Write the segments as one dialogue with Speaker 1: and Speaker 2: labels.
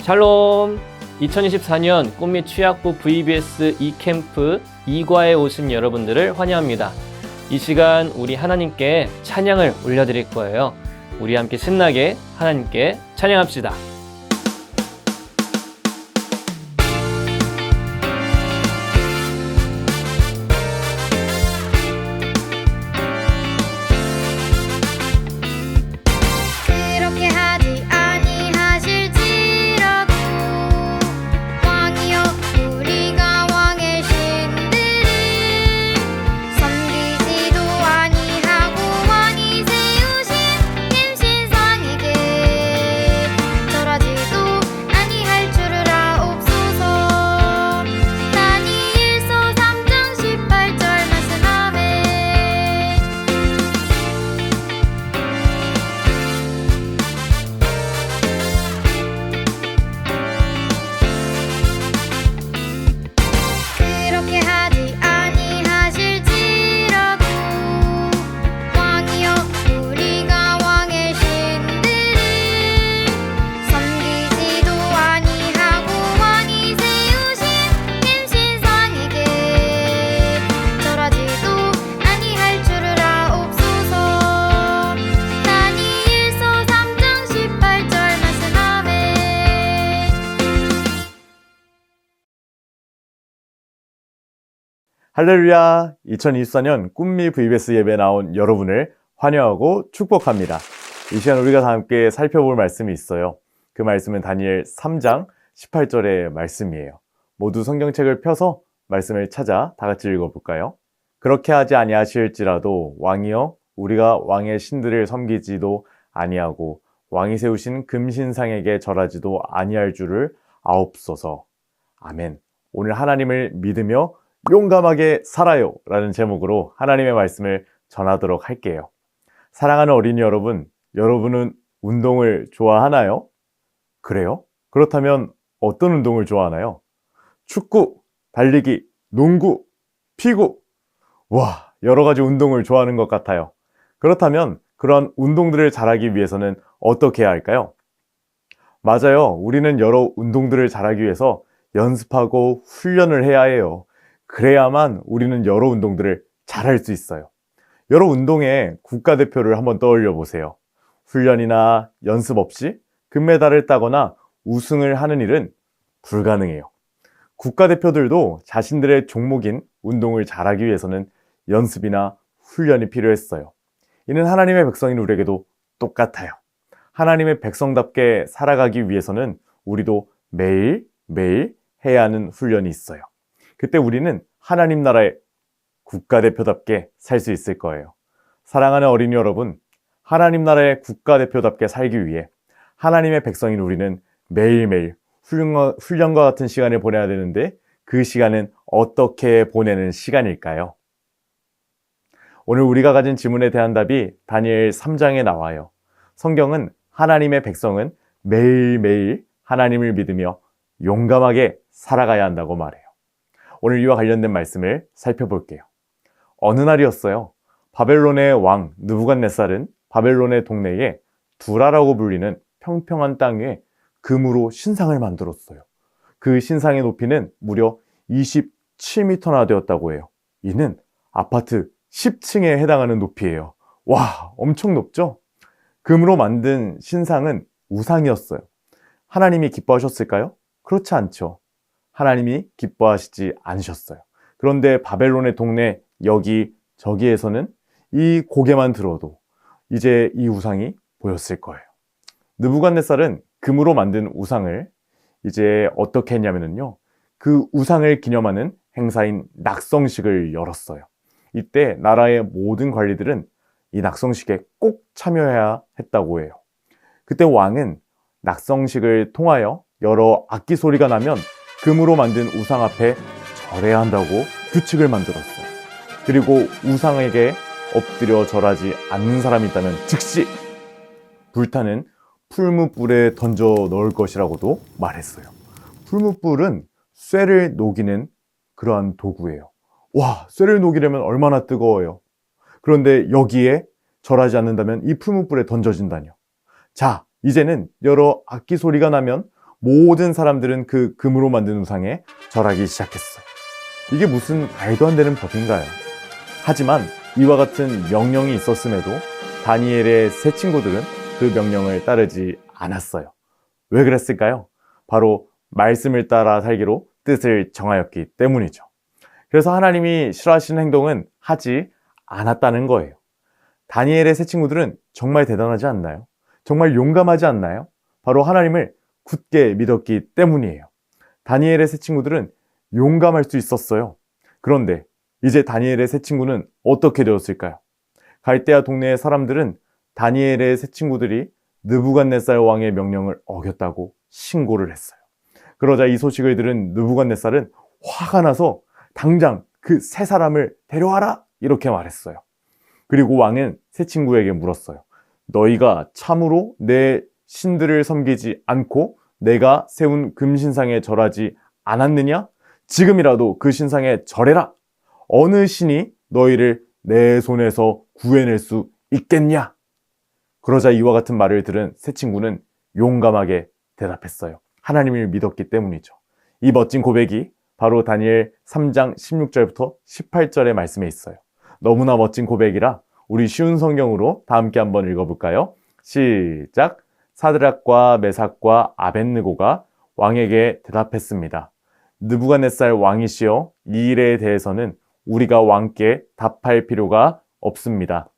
Speaker 1: 샬롬! 2024년 꽃밑 취약부 VBS e캠프 2과에 오신 여러분들을 환영합니다. 이 시간 우리 하나님께 찬양을 올려드릴 거예요. 우리 함께 신나게 하나님께 찬양합시다.
Speaker 2: 할렐루야! 2024년 꿈미 VBS 예배에 나온 여러분을 환영하고 축복합니다. 이 시간 우리가 다 함께 살펴볼 말씀이 있어요. 그 말씀은 다니엘 3장 18절의 말씀이에요. 모두 성경책을 펴서 말씀을 찾아 다 같이 읽어볼까요? 그렇게 하지 아니하실지라도 왕이여 우리가 왕의 신들을 섬기지도 아니하고 왕이 세우신 금신상에게 절하지도 아니할 줄을 아옵소서. 아멘. 오늘 하나님을 믿으며 용감하게 살아요 라는 제목으로 하나님의 말씀을 전하도록 할게요. 사랑하는 어린이 여러분, 여러분은 운동을 좋아하나요? 그래요? 그렇다면 어떤 운동을 좋아하나요? 축구, 달리기, 농구, 피구. 와, 여러 가지 운동을 좋아하는 것 같아요. 그렇다면 그런 운동들을 잘하기 위해서는 어떻게 해야 할까요? 맞아요. 우리는 여러 운동들을 잘하기 위해서 연습하고 훈련을 해야 해요. 그래야만 우리는 여러 운동들을 잘할 수 있어요. 여러 운동의 국가대표를 한번 떠올려 보세요. 훈련이나 연습 없이 금메달을 따거나 우승을 하는 일은 불가능해요. 국가대표들도 자신들의 종목인 운동을 잘하기 위해서는 연습이나 훈련이 필요했어요. 이는 하나님의 백성인 우리에게도 똑같아요. 하나님의 백성답게 살아가기 위해서는 우리도 매일매일 해야 하는 훈련이 있어요. 그때 우리는 하나님 나라의 국가대표답게 살 수 있을 거예요. 사랑하는 어린이 여러분, 하나님 나라의 국가대표답게 살기 위해 하나님의 백성인 우리는 매일매일 훈련과 같은 시간을 보내야 되는데 그 시간은 어떻게 보내는 시간일까요? 오늘 우리가 가진 질문에 대한 답이 다니엘 3장에 나와요. 성경은 하나님의 백성은 매일매일 하나님을 믿으며 용감하게 살아가야 한다고 말해요. 오늘 이와 관련된 말씀을 살펴볼게요. 어느 날이었어요. 바벨론의 왕 느부갓네살은 바벨론의 동네에 두라라고 불리는 평평한 땅 위에 금으로 신상을 만들었어요. 그 신상의 높이는 무려 27m나 되었다고 해요. 이는 아파트 10층에 해당하는 높이예요. 와, 엄청 높죠? 금으로 만든 신상은 우상이었어요. 하나님이 기뻐하셨을까요? 그렇지 않죠. 하나님이 기뻐하시지 않으셨어요. 그런데 바벨론의 동네 여기저기에서는 이 고개만 들어도 이제 이 우상이 보였을 거예요. 느부갓네살은 금으로 만든 우상을 이제 어떻게 했냐면요. 그 우상을 기념하는 행사인 낙성식을 열었어요. 이때 나라의 모든 관리들은 이 낙성식에 꼭 참여해야 했다고 해요. 그때 왕은 낙성식을 통하여 여러 악기 소리가 나면 금으로 만든 우상 앞에 절해야 한다고 규칙을 만들었어요. 그리고 우상에게 엎드려 절하지 않는 사람이 있다면 즉시 불타는 풀무불에 던져 넣을 것이라고도 말했어요. 풀무불은 쇠를 녹이는 그러한 도구예요. 와, 쇠를 녹이려면 얼마나 뜨거워요. 그런데 여기에 절하지 않는다면 이 풀무불에 던져진다뇨. 자, 이제는 여러 악기 소리가 나면 모든 사람들은 그 금으로 만든 우상에 절하기 시작했어요. 이게 무슨 말도 안 되는 법인가요? 하지만 이와 같은 명령이 있었음에도 다니엘의 세 친구들은 그 명령을 따르지 않았어요. 왜 그랬을까요? 바로 말씀을 따라 살기로 뜻을 정하였기 때문이죠. 그래서 하나님이 싫어하시는 행동은 하지 않았다는 거예요. 다니엘의 세 친구들은 정말 대단하지 않나요? 정말 용감하지 않나요? 바로 하나님을 굳게 믿었기 때문이에요. 다니엘의 세 친구들은 용감할 수 있었어요. 그런데 이제 다니엘의 세 친구는 어떻게 되었을까요? 갈대아 동네의 사람들은 다니엘의 세 친구들이 느부갓네살 왕의 명령을 어겼다고 신고를 했어요. 그러자 이 소식을 들은 느부갓네살은 화가 나서 당장 그 세 사람을 데려와라! 이렇게 말했어요. 그리고 왕은 세 친구에게 물었어요. 너희가 참으로 내 신들을 섬기지 않고 내가 세운 금신상에 절하지 않았느냐? 지금이라도 그 신상에 절해라! 어느 신이 너희를 내 손에서 구해낼 수 있겠냐? 그러자 이와 같은 말을 들은 세 친구는 용감하게 대답했어요. 하나님을 믿었기 때문이죠. 이 멋진 고백이 바로 다니엘 3장 16절부터 18절의 말씀에 있어요. 너무나 멋진 고백이라 우리 쉬운 성경으로 다 함께 한번 읽어볼까요? 시작! 사드락과 메삭과 아벳느고가 왕에게 대답했습니다. 느부갓네살 왕이시여, 이 일에 대해서는 우리가 왕께 답할 필요가 없습니다.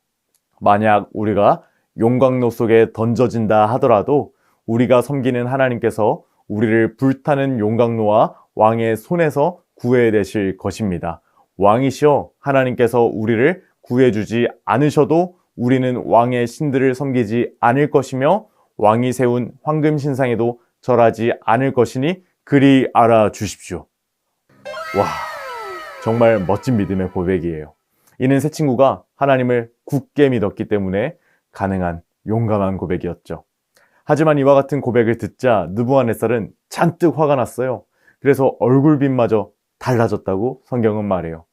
Speaker 2: 만약 우리가 용광로 속에 던져진다 하더라도 우리가 섬기는 하나님께서 우리를 불타는 용광로와 왕의 손에서 구해내실 것입니다. 왕이시여, 하나님께서 우리를 구해주지 않으셔도 우리는 왕의 신들을 섬기지 않을 것이며 왕이 세운 황금 신상에도 절하지 않을 것이니 그리 알아주십시오. 와, 정말 멋진 믿음의 고백이에요. 이는 세 친구가 하나님을 굳게 믿었기 때문에 가능한 용감한 고백이었죠. 하지만 이와 같은 고백을 듣자 느부갓네살은 잔뜩 화가 났어요. 그래서 얼굴빛마저 달라졌다고 성경은 말해요.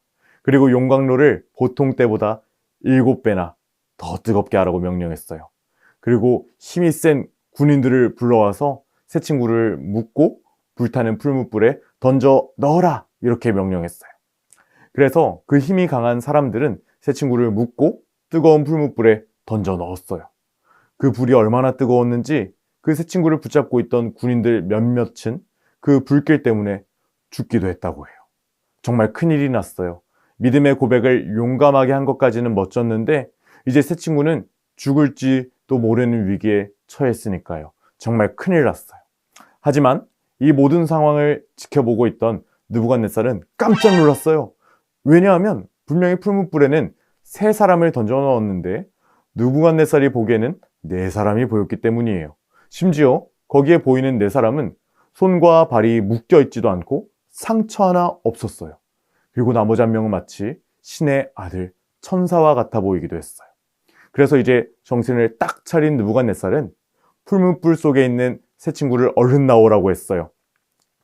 Speaker 2: 그리고 용광로를 보통 때보다 7배나 더 뜨겁게 하라고 명령했어요. 그리고 힘이 센 군인들을 불러와서 세 친구를 묶고 불타는 풀무불에 던져 넣어라! 이렇게 명령했어요. 그래서 그 힘이 강한 사람들은 세 친구를 묶고 뜨거운 풀무불에 던져 넣었어요. 그 불이 얼마나 뜨거웠는지 그 세 친구를 붙잡고 있던 군인들 몇몇은 그 불길 때문에 죽기도 했다고 해요. 정말 큰일이 났어요. 믿음의 고백을 용감하게 한 것까지는 멋졌는데 이제 세 친구는 죽을지도 모르는 위기에 처했으니까요. 정말 큰일 났어요. 하지만 이 모든 상황을 지켜보고 있던 느부갓네살은 깜짝 놀랐어요. 왜냐하면 분명히 풀무불에는 세 사람을 던져 넣었는데 느부갓네살이 보기에는 네 사람이 보였기 때문이에요. 심지어 거기에 보이는 네 사람은 손과 발이 묶여 있지도 않고 상처 하나 없었어요. 그리고 나머지 한 명은 마치 신의 아들 천사와 같아 보이기도 했어요. 그래서 이제 정신을 딱 차린 느부갓네살은 풀무불 속에 있는 세 친구를 얼른 나오라고 했어요.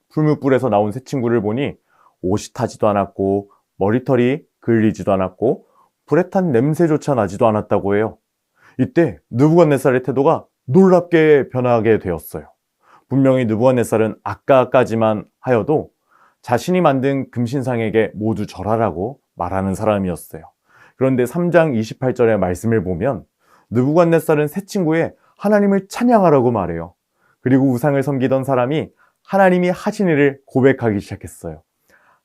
Speaker 2: 풀무불에서 나온 세 친구를 보니 옷이 타지도 않았고 머리털이 그을리지도 않았고 불에 탄 냄새조차 나지도 않았다고 해요. 이때 느부갓네살의 태도가 놀랍게 변하게 되었어요. 분명히 느부갓네살은 아까까지만 하여도 자신이 만든 금신상에게 모두 절하라고 말하는 사람이었어요. 그런데 3장 28절의 말씀을 보면 느부갓네살은 세 친구에 하나님을 찬양하라고 말해요. 그리고 우상을 섬기던 사람이 하나님이 하신 일을 고백하기 시작했어요.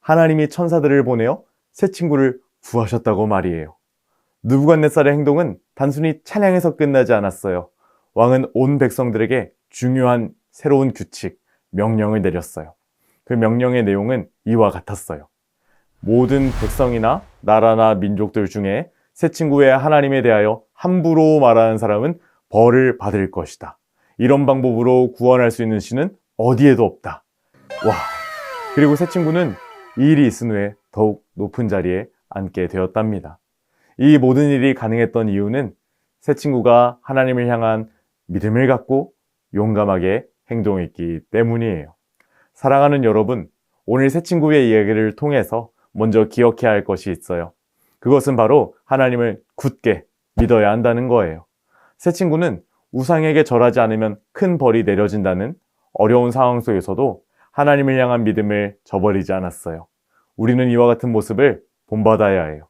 Speaker 2: 하나님이 천사들을 보내어 세 친구를 구하셨다고 말이에요. 느부갓네살의 행동은 단순히 찬양에서 끝나지 않았어요. 왕은 온 백성들에게 중요한 새로운 규칙, 명령을 내렸어요. 그 명령의 내용은 이와 같았어요. 모든 백성이나 나라나 민족들 중에 세 친구의 하나님에 대하여 함부로 말하는 사람은 벌을 받을 것이다. 이런 방법으로 구원할 수 있는 신은 어디에도 없다. 와! 그리고 세 친구는 이 일이 있은 후에 더욱 높은 자리에 앉게 되었답니다. 이 모든 일이 가능했던 이유는 세 친구가 하나님을 향한 믿음을 갖고 용감하게 행동했기 때문이에요. 사랑하는 여러분, 오늘 세 친구의 이야기를 통해서 먼저 기억해야 할 것이 있어요. 그것은 바로 하나님을 굳게 믿어야 한다는 거예요. 세 친구는 우상에게 절하지 않으면 큰 벌이 내려진다는 어려운 상황 속에서도 하나님을 향한 믿음을 저버리지 않았어요. 우리는 이와 같은 모습을 본받아야 해요.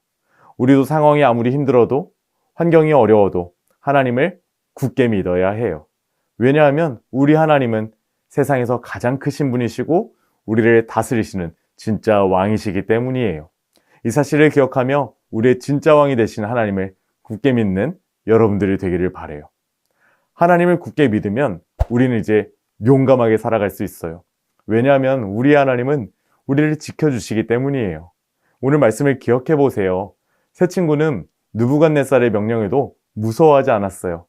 Speaker 2: 우리도 상황이 아무리 힘들어도 환경이 어려워도 하나님을 굳게 믿어야 해요. 왜냐하면 우리 하나님은 세상에서 가장 크신 분이시고 우리를 다스리시는 진짜 왕이시기 때문이에요. 이 사실을 기억하며 우리의 진짜 왕이 되신 하나님을 굳게 믿는 여러분들이 되기를 바라요. 하나님을 굳게 믿으면 우리는 이제 용감하게 살아갈 수 있어요. 왜냐하면 우리 하나님은 우리를 지켜주시기 때문이에요. 오늘 말씀을 기억해 보세요. 새 친구는 느부갓네살의 명령에도 무서워하지 않았어요.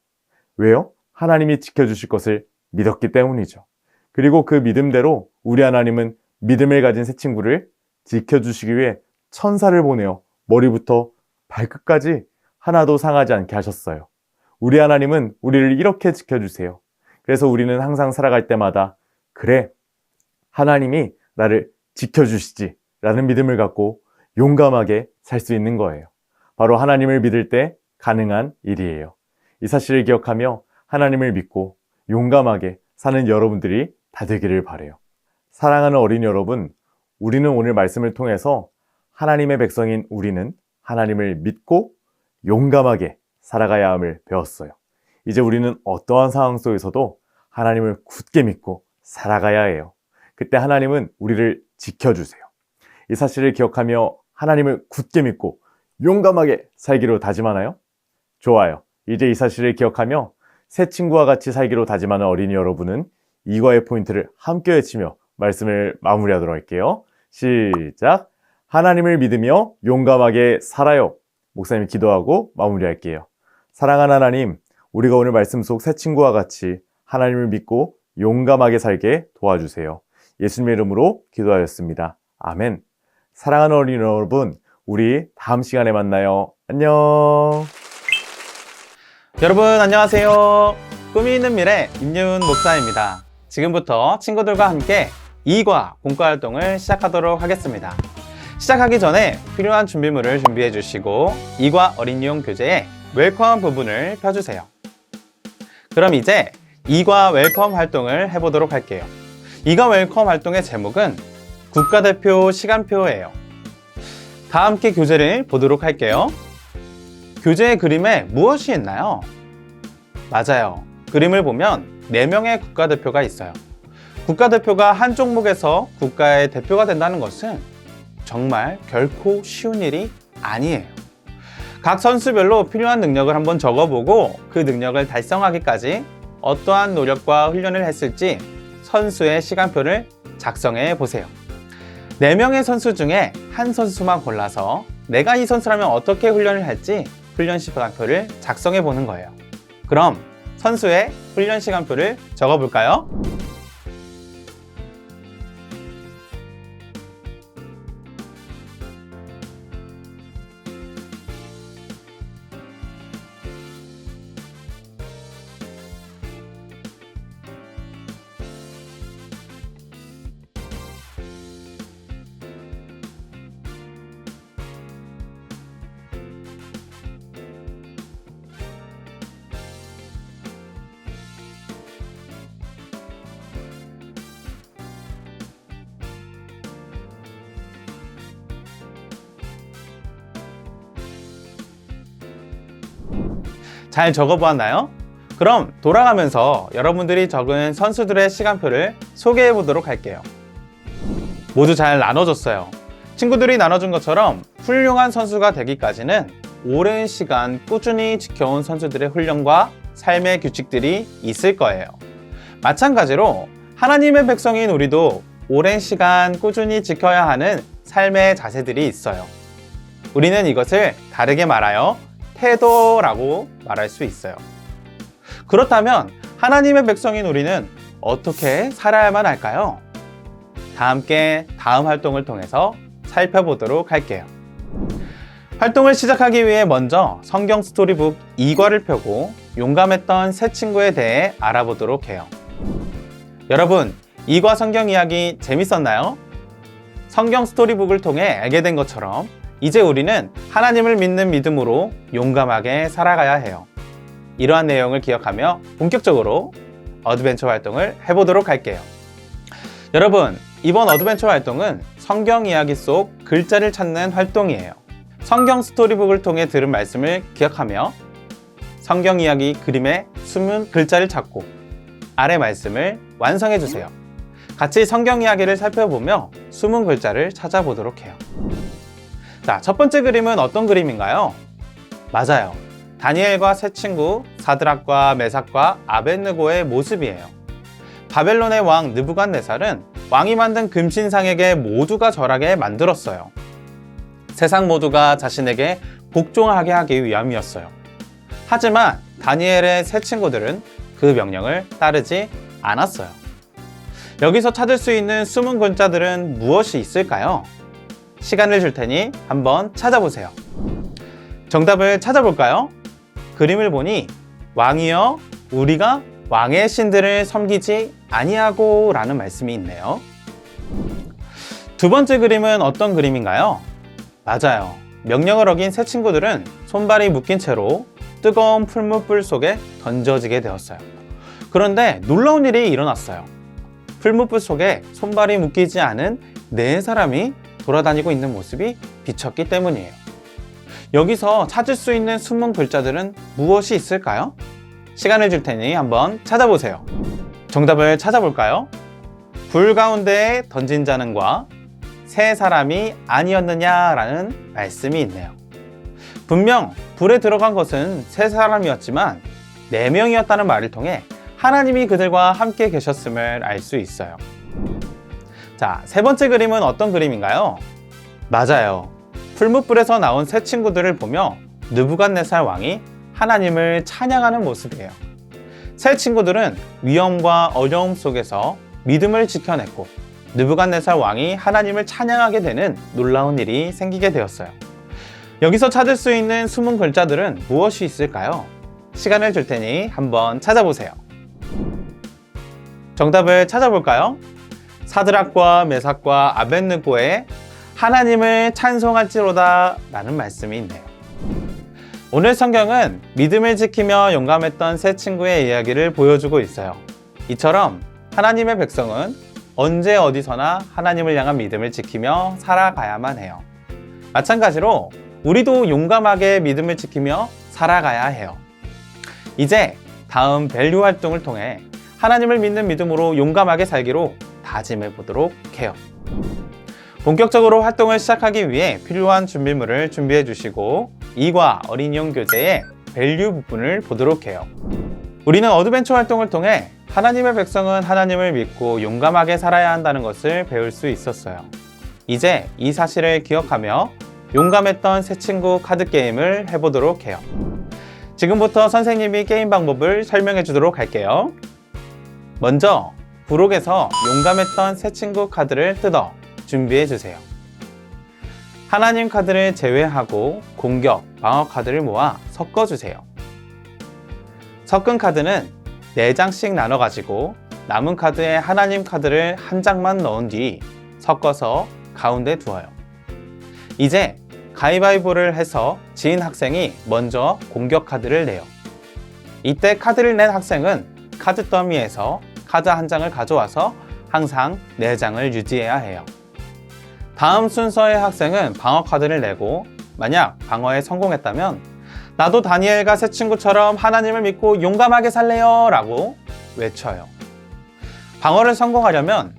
Speaker 2: 왜요? 하나님이 지켜주실 것을 믿었기 때문이죠. 그리고 그 믿음대로 우리 하나님은 믿음을 가진 새 친구를 지켜주시기 위해 천사를 보내어 머리부터 발끝까지 하나도 상하지 않게 하셨어요. 우리 하나님은 우리를 이렇게 지켜주세요. 그래서 우리는 항상 살아갈 때마다 그래, 하나님이 나를 지켜주시지 라는 믿음을 갖고 용감하게 살 수 있는 거예요. 바로 하나님을 믿을 때 가능한 일이에요. 이 사실을 기억하며 하나님을 믿고 용감하게 사는 여러분들이 다 되기를 바라요. 사랑하는 어린이 여러분, 우리는 오늘 말씀을 통해서 하나님의 백성인 우리는 하나님을 믿고 용감하게 살아가야 함을 배웠어요. 이제 우리는 어떠한 상황 속에서도 하나님을 굳게 믿고 살아가야 해요. 그때 하나님은 우리를 지켜주세요. 이 사실을 기억하며 하나님을 굳게 믿고 용감하게 살기로 다짐하나요? 좋아요. 이제 이 사실을 기억하며 새 친구와 같이 살기로 다짐하는 어린이 여러분은 이과의 포인트를 함께 외치며 말씀을 마무리하도록 할게요. 시작! 하나님을 믿으며 용감하게 살아요. 목사님이 기도하고 마무리할게요. 사랑하는 하나님, 우리가 오늘 말씀 속 새 친구와 같이 하나님을 믿고 용감하게 살게 도와주세요. 예수님의 이름으로 기도하였습니다. 아멘. 사랑하는 어린이 여러분, 우리 다음 시간에 만나요. 안녕.
Speaker 3: 여러분 안녕하세요. 꿈이 있는 미래 임예훈 목사입니다. 지금부터 친구들과 함께 이과 공과 활동을 시작하도록 하겠습니다. 시작하기 전에 필요한 준비물을 준비해 주시고 이과 어린이용 교재에 웰컴 부분을 펴주세요. 그럼 이제 이과 웰컴 활동을 해보도록 할게요. 이과 웰컴 활동의 제목은 국가대표 시간표예요. 다 함께 교재를 보도록 할게요. 교재의 그림에 무엇이 있나요? 맞아요. 그림을 보면 4명의 국가대표가 있어요. 국가대표가 한 종목에서 국가의 대표가 된다는 것은 정말 결코 쉬운 일이 아니에요. 각 선수별로 필요한 능력을 한번 적어보고 그 능력을 달성하기까지 어떠한 노력과 훈련을 했을지 선수의 시간표를 작성해 보세요. 4명의 선수 중에 한 선수만 골라서 내가 이 선수라면 어떻게 훈련을 할지 훈련 시간표를 작성해 보는 거예요. 그럼 선수의 훈련 시간표를 적어볼까요? 잘 적어보았나요? 그럼 돌아가면서 여러분들이 적은 선수들의 시간표를 소개해 보도록 할게요. 모두 잘 나눠줬어요. 친구들이 나눠준 것처럼 훌륭한 선수가 되기까지는 오랜 시간 꾸준히 지켜온 선수들의 훈련과 삶의 규칙들이 있을 거예요. 마찬가지로 하나님의 백성인 우리도 오랜 시간 꾸준히 지켜야 하는 삶의 자세들이 있어요. 우리는 이것을 다르게 말하여 태도라고 말할 수 있어요. 그렇다면 하나님의 백성인 우리는 어떻게 살아야만 할까요? 다 함께 다음 활동을 통해서 살펴보도록 할게요. 활동을 시작하기 위해 먼저 성경 스토리북 2과를 펴고 용감했던 새 친구에 대해 알아보도록 해요. 여러분, 2과 성경 이야기 재밌었나요? 성경 스토리북을 통해 알게 된 것처럼 이제 우리는 하나님을 믿는 믿음으로 용감하게 살아가야 해요. 이러한 내용을 기억하며 본격적으로 어드벤처 활동을 해보도록 할게요. 여러분, 이번 어드벤처 활동은 성경 이야기 속 글자를 찾는 활동이에요. 성경 스토리북을 통해 들은 말씀을 기억하며 성경 이야기 그림에 숨은 글자를 찾고 아래 말씀을 완성해 주세요. 같이 성경 이야기를 살펴보며 숨은 글자를 찾아보도록 해요. 자, 첫 번째 그림은 어떤 그림인가요? 맞아요. 다니엘과 세 친구 사드락과 메삭과 아벳느고의 모습이에요. 바벨론의 왕 느부갓네살은 왕이 만든 금신상에게 모두가 절하게 만들었어요. 세상 모두가 자신에게 복종하게 하기 위함이었어요. 하지만 다니엘의 세 친구들은 그 명령을 따르지 않았어요. 여기서 찾을 수 있는 숨은 글자들은 무엇이 있을까요? 시간을 줄 테니 한번 찾아보세요. 정답을 찾아볼까요? 그림을 보니 왕이여 우리가 왕의 신들을 섬기지 아니하고 라는 말씀이 있네요. 두 번째 그림은 어떤 그림인가요? 맞아요. 명령을 어긴 세 친구들은 손발이 묶인 채로 뜨거운 풀무불 속에 던져지게 되었어요. 그런데 놀라운 일이 일어났어요. 풀무불 속에 손발이 묶이지 않은 네 사람이 돌아다니고 있는 모습이 비쳤기 때문이에요. 여기서 찾을 수 있는 숨은 글자들은 무엇이 있을까요? 시간을 줄 테니 한번 찾아보세요. 정답을 찾아볼까요? 불 가운데에 던진 자는과 세 사람이 아니었느냐라는 말씀이 있네요. 분명 불에 들어간 것은 세 사람이었지만 네 명이었다는 말을 통해 하나님이 그들과 함께 계셨음을 알 수 있어요. 자, 세 번째 그림은 어떤 그림인가요? 맞아요. 풀무불에서 나온 세 친구들을 보며 느부갓네살 왕이 하나님을 찬양하는 모습이에요. 세 친구들은 위험과 어려움 속에서 믿음을 지켜냈고 느부갓네살 왕이 하나님을 찬양하게 되는 놀라운 일이 생기게 되었어요. 여기서 찾을 수 있는 숨은 글자들은 무엇이 있을까요? 시간을 줄 테니 한번 찾아보세요. 정답을 찾아볼까요? 사드락과 메삭과 아벳느고의 하나님을 찬송할지로다 라는 말씀이 있네요. 오늘 성경은 믿음을 지키며 용감했던 세 친구의 이야기를 보여주고 있어요. 이처럼 하나님의 백성은 언제 어디서나 하나님을 향한 믿음을 지키며 살아가야만 해요. 마찬가지로 우리도 용감하게 믿음을 지키며 살아가야 해요. 이제 다음 밸류 활동을 통해 하나님을 믿는 믿음으로 용감하게 살기로 다짐해 보도록 해요. 본격적으로 활동을 시작하기 위해 필요한 준비물을 준비해 주시고 이과 어린이용 교재의 밸류 부분을 보도록 해요. 우리는 어드벤처 활동을 통해 하나님의 백성은 하나님을 믿고 용감하게 살아야 한다는 것을 배울 수 있었어요. 이제 이 사실을 기억하며 용감했던 새 친구 카드 게임을 해보도록 해요. 지금부터 선생님이 게임 방법을 설명해 주도록 할게요. 먼저 부록에서 용감했던 새 친구 카드를 뜯어 준비해 주세요. 하나님 카드를 제외하고 공격, 방어 카드를 모아 섞어 주세요. 섞은 카드는 4장씩 나눠 가지고 남은 카드에 하나님 카드를 한 장만 넣은 뒤 섞어서 가운데 두어요. 이제 가위바위보를 해서 진 학생이 먼저 공격 카드를 내요. 이때 카드를 낸 학생은 카드 더미에서 카드 한 장을 가져와서 항상 4장을 유지해야 해요. 다음 순서의 학생은 방어 카드를 내고 만약 방어에 성공했다면 나도 다니엘과 새 친구처럼 하나님을 믿고 용감하게 살래요 라고 외쳐요. 방어를 성공하려면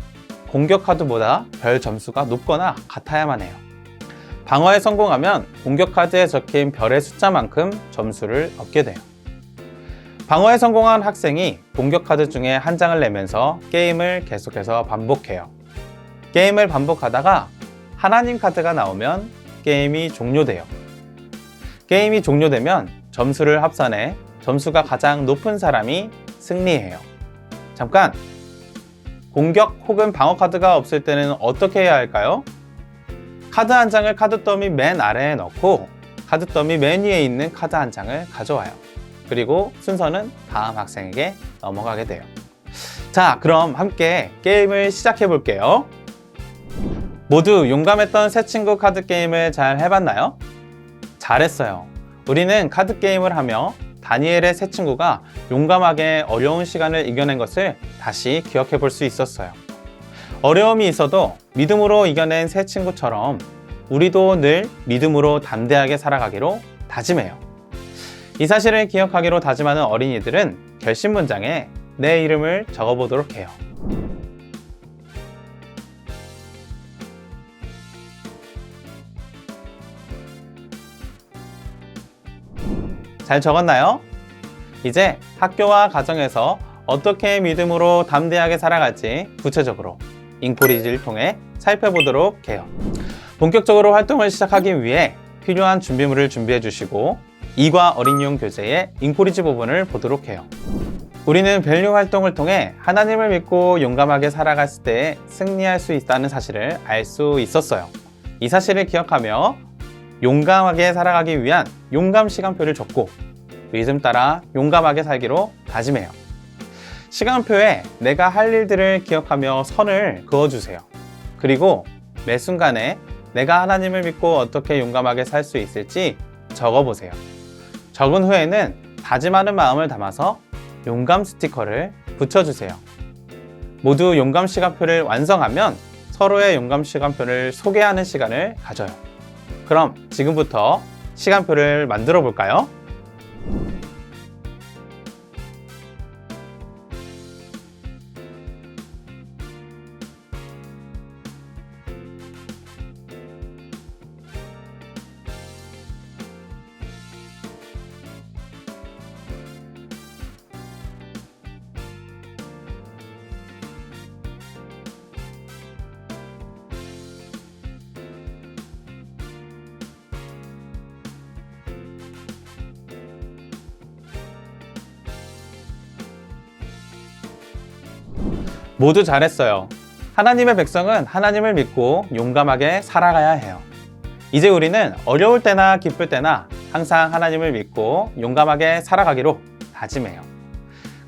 Speaker 3: 공격 카드보다 별 점수가 높거나 같아야만 해요. 방어에 성공하면 공격 카드에 적힌 별의 숫자만큼 점수를 얻게 돼요. 방어에 성공한 학생이 공격 카드 중에 한 장을 내면서 게임을 계속해서 반복해요. 게임을 반복하다가 하나님 카드가 나오면 게임이 종료돼요. 게임이 종료되면 점수를 합산해 점수가 가장 높은 사람이 승리해요. 잠깐! 공격 혹은 방어 카드가 없을 때는 어떻게 해야 할까요? 카드 한 장을 카드 더미 맨 아래에 넣고 카드 더미 맨 위에 있는 카드 한 장을 가져와요. 그리고 순서는 다음 학생에게 넘어가게 돼요. 자, 그럼 함께 게임을 시작해 볼게요. 모두 용감했던 새 친구 카드 게임을 잘 해봤나요? 잘했어요. 우리는 카드 게임을 하며 다니엘의 세 친구가 용감하게 어려운 시간을 이겨낸 것을 다시 기억해 볼 수 있었어요. 어려움이 있어도 믿음으로 이겨낸 세 친구처럼 우리도 늘 믿음으로 담대하게 살아가기로 다짐해요. 이 사실을 기억하기로 다짐하는 어린이들은 결심 문장에 내 이름을 적어보도록 해요. 잘 적었나요? 이제 학교와 가정에서 어떻게 믿음으로 담대하게 살아갈지 구체적으로 잉포리지를 통해 살펴보도록 해요. 본격적으로 활동을 시작하기 위해 필요한 준비물을 준비해 주시고 이과 어린이용 교재의 잉포리지 부분을 보도록 해요. 우리는 밸류 활동을 통해 하나님을 믿고 용감하게 살아갔을 때 승리할 수 있다는 사실을 알 수 있었어요. 이 사실을 기억하며 용감하게 살아가기 위한 용감 시간표를 적고 리듬 따라 용감하게 살기로 다짐해요. 시간표에 내가 할 일들을 기억하며 선을 그어주세요. 그리고 매 순간에 내가 하나님을 믿고 어떻게 용감하게 살 수 있을지 적어보세요. 적은 후에는 다짐하는 마음을 담아서 용감 스티커를 붙여주세요. 모두 용감 시간표를 완성하면 서로의 용감 시간표를 소개하는 시간을 가져요. 그럼 지금부터 시간표를 만들어 볼까요? 모두 잘했어요. 하나님의 백성은 하나님을 믿고 용감하게 살아가야 해요. 이제 우리는 어려울 때나 기쁠 때나 항상 하나님을 믿고 용감하게 살아가기로 다짐해요.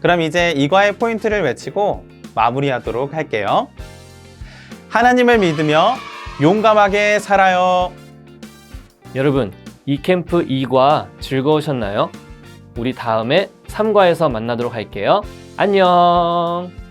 Speaker 3: 그럼 이제 이과의 포인트를 외치고 마무리하도록 할게요. 하나님을 믿으며 용감하게 살아요.
Speaker 1: 여러분, 이캠프 2과 즐거우셨나요? 우리 다음에 3과에서 만나도록 할게요. 안녕!